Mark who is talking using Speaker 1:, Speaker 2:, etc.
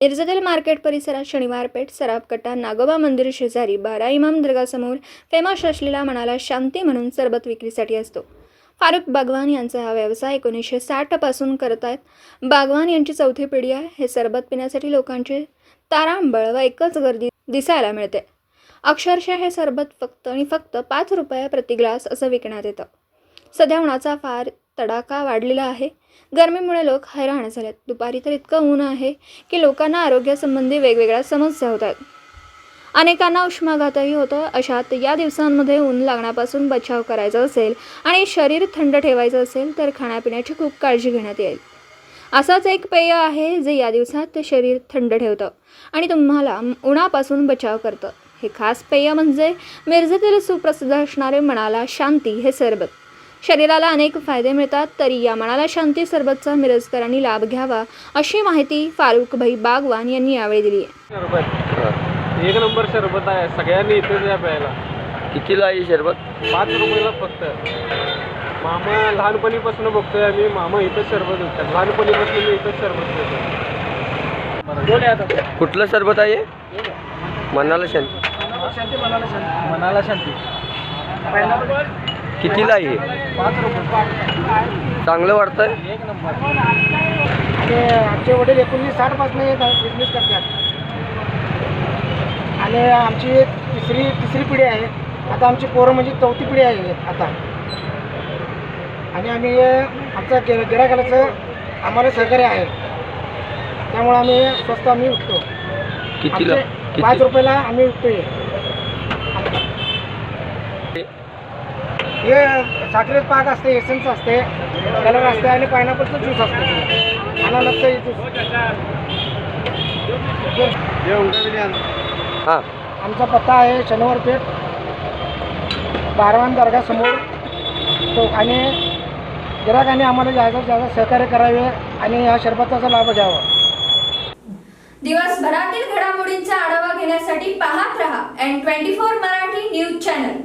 Speaker 1: मिरजेतील मार्केट परिसरात शनिवार पेठ, सराफ कट्टा, नागोबा मंदिर शेजारी बारा इमाम दर्गासमोर फेमस असलेला मनाला शांती म्हणून सरबत विक्रीसाठी असतो. फारुख बागवान यांचा हा व्यवसाय 1960 पासून करतायत. बागवान यांची चौथी पिढी आहे. हे सरबत पिण्यासाठी लोकांची तारांबळ व एकच गर्दी दिसायला मिळते. अक्षरशः हे सरबत फक्त आणि फक्त 5 रुपये प्रति ग्लास असं विकण्यात येतं. सध्या उन्हाचा फार तडाखा वाढलेला आहे. गरमीमुळे लोक हैराण झालेत. दुपारी तर इतकं ऊन आहे की लोकांना आरोग्यासंबंधी वेगवेगळ्या समस्या होत आहेत. अनेकांना उष्माघातही होतं. अशात या दिवसांमध्ये ऊन लागण्यापासून बचाव करायचा असेल आणि शरीर थंड ठेवायचं असेल तर खाण्यापिण्याची खूप काळजी घेण्यात येईल. असंच एक पेय आहे जे या दिवसात शरीर थंड ठेवतं आणि तुम्हाला उन्हापासून बचाव करतं. हे खास पेय म्हणजे मिरजेतील सुप्रसिद्ध असणारे मनाला शांती हे सरबत. शरीराला अनेक फायदे मिळतात, तरी या मनाला शांती सरबतचा मिरजकरांनी लाभ घ्यावा अशी माहिती फारुख भाई बागवान यांनी यावेळी दिली आहे.
Speaker 2: 1 नंबर सरबत आहे, सगळ्यांनी इथेच या प्यायला.
Speaker 3: कितीला आहे शरबत?
Speaker 2: 5 रुपयाला फक्त. मामा लहानपणीपासून बघतोय आम्ही, मामा इथंच सरबत विकतात. लहानपणीपासून मी इथंच सरबत पितो.
Speaker 3: कुठलं सरबत आहे? मनाला शांती.
Speaker 2: मनाला शांती.
Speaker 3: कितीला आहे?
Speaker 2: 5 रुपये.
Speaker 3: चांगलं वाटतंय?
Speaker 2: 1 नंबर.
Speaker 4: आणि आमचे वडील 1960 पासून बिझनेस करतात आणि आमची तिसरी पिढी आहे. आता आमची पोरं म्हणजे चौथी पिढी आहे आता. आणि आम्ही आमचं गिरायकाचं आम्हाला सहकार्य आहे, त्यामुळे आम्ही स्वस्त विकतो.
Speaker 3: कितीला?
Speaker 4: 5 रुपयाला आम्ही विकतोय. हे साखरेत पाक असते, एसेन्स असते, कलर असते आणि पायनॅपलचं ज्यूस असते, अननसचं ज्यूस.
Speaker 3: हां,
Speaker 4: आमचा पत्ता आहे शनिवार पेठ, बारवान दर्गासमोर चौक. आणि गिरायकांनी आम्हाला जास्त सहकार्य करावे आणि या शरबताचा लाभ घ्यावा.
Speaker 1: दिवसभरातील घडामोडींचा आढावा घेण्यासाठी पाहत रहा N24 मराठी न्यूज चॅनल.